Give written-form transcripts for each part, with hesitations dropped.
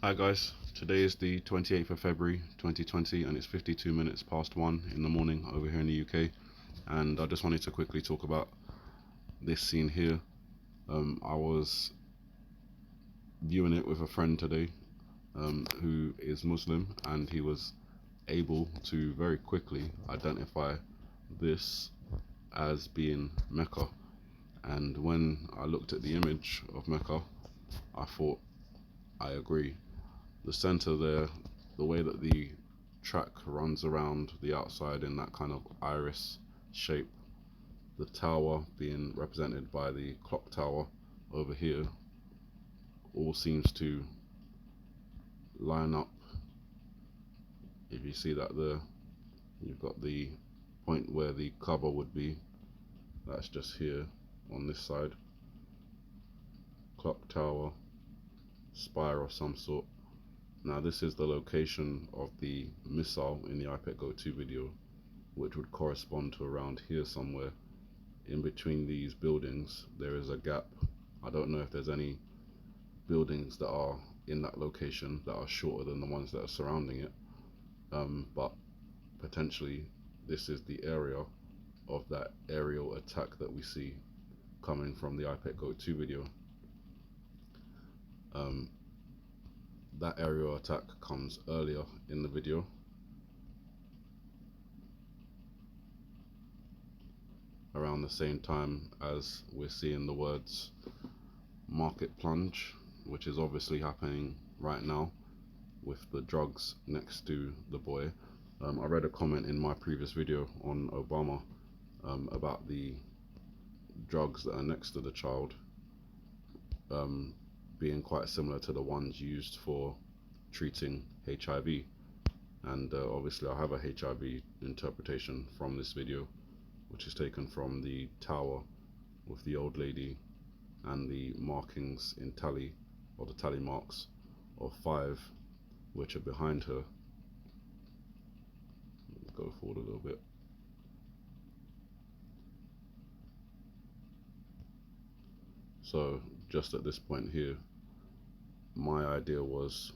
Hi guys, today is the 28th of February 2020 and it's 52 minutes past 1 in the morning over here in the UK, and I just wanted to quickly talk about this scene here. I was viewing it with a friend today who is Muslim, and he was able to very quickly identify this as being Mecca. And when I looked at the image of Mecca, I thought, I agree. The center there, the way that the track runs around the outside in that kind of iris shape, the tower being represented by the clock tower over here, all seems to line up. If you see that there, you've got the point where the Kaaba would be, that's just here on this side. Clock tower, spire of some sort. Now this is the location of the missile in the iPad Go 2 video, which would correspond to around here somewhere. In between these buildings there is a gap. I don't know if there's any buildings that are in that location that are shorter than the ones that are surrounding it, but potentially this is the area of that aerial attack that we see coming from the iPad Go 2 video. That aerial attack comes earlier in the video, around the same time as we're seeing the words market plunge, which is obviously happening right now with the drugs next to the boy. I read a comment in my previous video on Obama about the drugs that are next to the child being quite similar to the ones used for treating HIV, and obviously I have a HIV interpretation from this video, which is taken from the tower with the old lady and the markings in tally, or the tally marks of 5, which are behind her. Let's go forward a little bit. So just at this point here, my idea was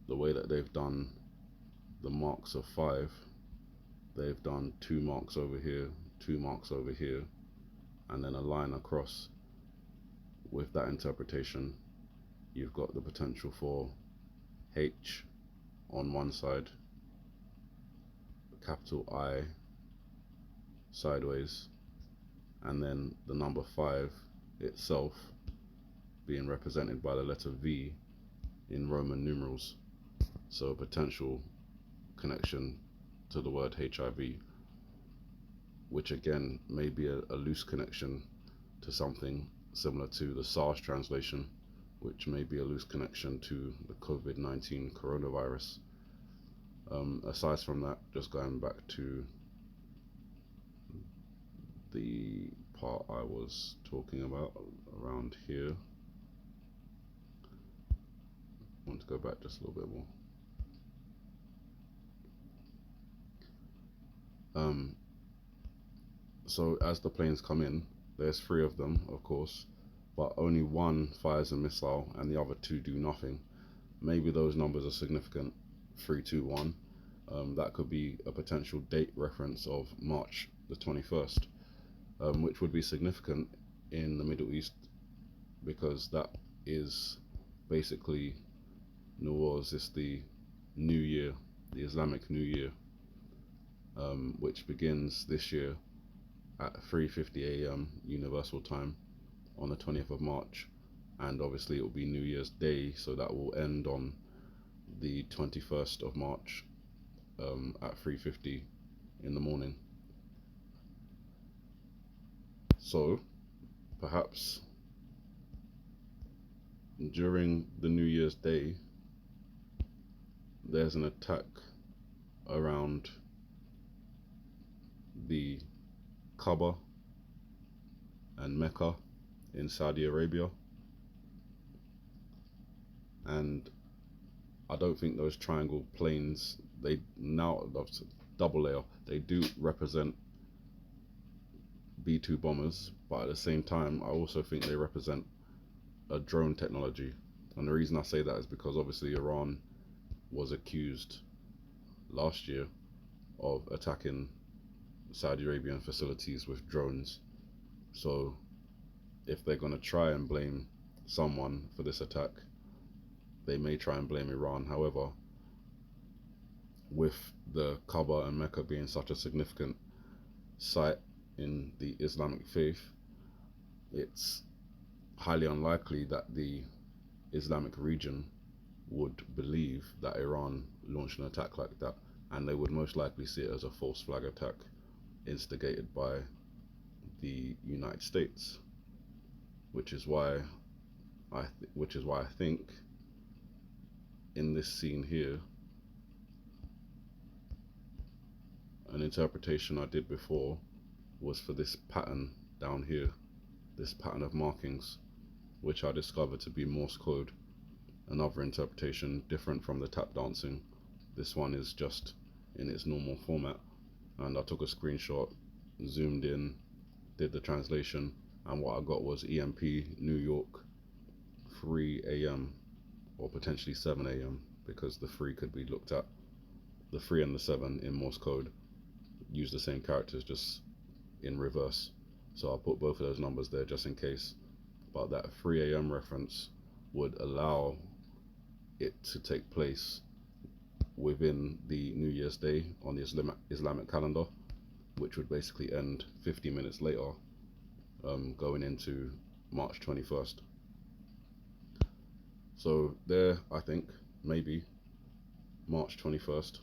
the way that they've done the marks of 5, they've done 2 marks over here, 2 marks over here, and then a line across. With that interpretation, you've got the potential for H on one side, capital I sideways, and then the number 5 itself being represented by the letter V in Roman numerals. So a potential connection to the word HIV, which again may be a loose connection to something similar to the SARS translation, which may be a loose connection to the COVID-19 coronavirus. Aside from that, just going back to the part I was talking about around here, I want to go back just a little bit more. So as the planes come in, there's 3 of them, of course, but only one fires a missile and the other 2 do nothing. Maybe those numbers are significant, 3, 2, 1. That could be a potential date reference of March the 21st, which would be significant in the Middle East, because that is basically it's the New Year, the Islamic New Year, which begins this year at 3:50 AM Universal Time on the 20th of March, and obviously it will be New Year's Day, so that will end on the 21st of March at 3:50 in the morning. So perhaps during the New Year's Day there's an attack around the Kaaba and Mecca in Saudi Arabia, and I don't think those triangle planes, they now double layer, they do represent B-2 bombers, but at the same time I also think they represent a drone technology. And the reason I say that is because obviously Iran was accused last year of attacking Saudi Arabian facilities with drones. So if they're going to try and blame someone for this attack, they may try and blame Iran. However, with the Kaaba and Mecca being such a significant site in the Islamic faith, it's highly unlikely that the Islamic region would believe that Iran launched an attack like that, and they would most likely see it as a false flag attack instigated by the United States, which is why I think in this scene here, an interpretation I did before was for this pattern down here, this pattern of markings, which I discovered to be Morse code. Another interpretation different from the tap dancing. This one is just in its normal format, and I took a screenshot, zoomed in, did the translation, and what I got was EMP New York 3 a.m. or potentially 7 a.m. because the 3 could be looked at. The 3 and the 7 in Morse code use the same characters, just in reverse. So I'll put both of those numbers there just in case. But that 3 a.m. reference would allow it to take place within the New Year's Day on the Islamic calendar, which would basically end 50 minutes later, going into March 21st. So there, I think, maybe March 21st,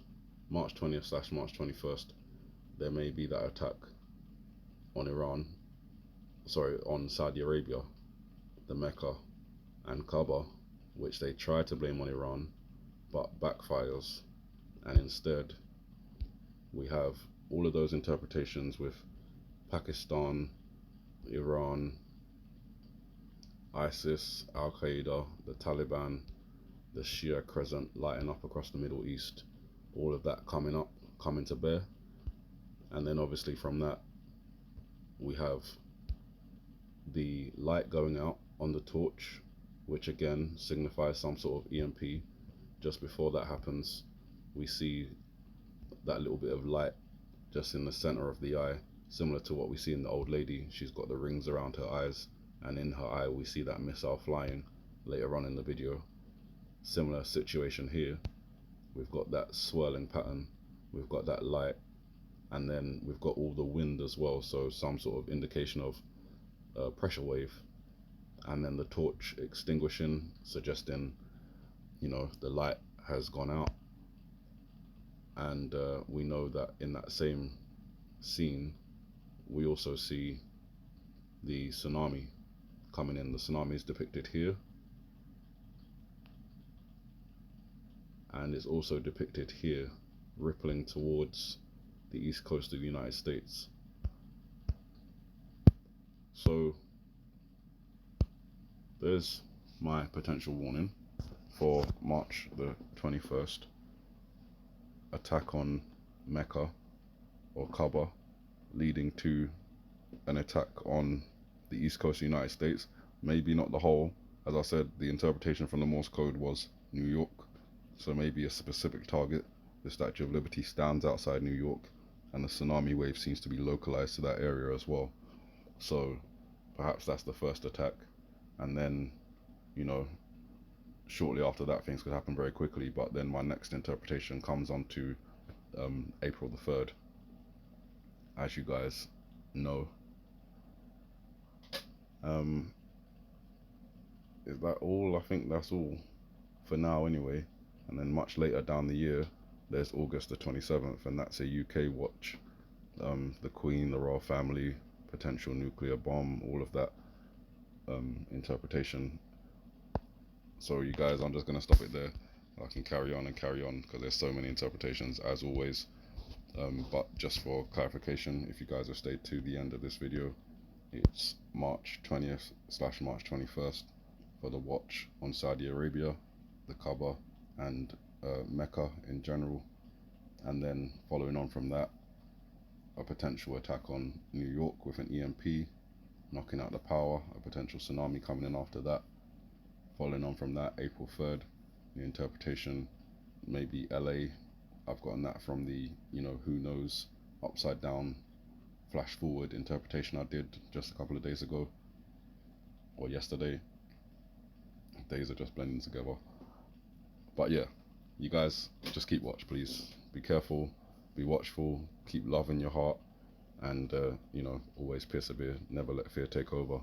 March 20th / March 21st, there may be that attack on on Saudi Arabia, the Mecca and Kaaba, which they try to blame on Iran, but backfires. And instead, we have all of those interpretations with Pakistan, Iran, ISIS, Al Qaeda, the Taliban, the Shia crescent lighting up across the Middle East, all of that coming to bear. And then obviously from that, we have the light going out on the torch, which again signifies some sort of EMP. Just before that happens, we see that little bit of light just in the center of the eye, similar to what we see in the old lady. She's got the rings around her eyes, and in her eye we see that missile flying later on in the video. Similar situation here. We've got that swirling pattern, we've got that light, and then we've got all the wind as well, so some sort of indication of pressure wave. And then the torch extinguishing, suggesting, the light has gone out. And we know that in that same scene, we also see the tsunami coming in. The tsunami is depicted here, and it's also depicted here, rippling towards the east coast of the United States. So there's my potential warning for March the 21st, attack on Mecca or Kaaba, leading to an attack on the east coast of the United States. Maybe not the whole. As I said, the interpretation from the Morse code was New York, so maybe a specific target. The Statue of Liberty stands outside New York, and the tsunami wave seems to be localized to that area as well. So perhaps that's the first attack, and then, shortly after that, things could happen very quickly. But then my next interpretation comes on to April the 3rd, as you guys know. Is that all? I think that's all for now anyway. And then much later down the year, there's August the 27th, and that's a UK watch. The Queen, the royal family, potential nuclear bomb, all of that interpretation. So you guys, I'm just going to stop it there. I can carry on because there's so many interpretations as always. But just for clarification, if you guys have stayed to the end of this video, it's March 20th / March 21st for the watch on Saudi Arabia, the Kaaba, and Mecca in general. And then following on from that, a potential attack on New York with an EMP knocking out the power, a potential tsunami coming in after that, Following on from that, April 3rd, the interpretation, maybe LA. I've gotten that from the, who knows, upside down, flash forward interpretation I did just a couple of days ago, or yesterday. Days are just blending together. But yeah, you guys just keep watch, please. Be careful, be watchful, keep love in your heart, and always persevere. Never let fear take over,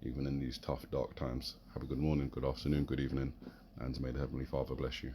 even in these tough, dark times. Have a good morning, good afternoon, good evening, and may the Heavenly Father bless you.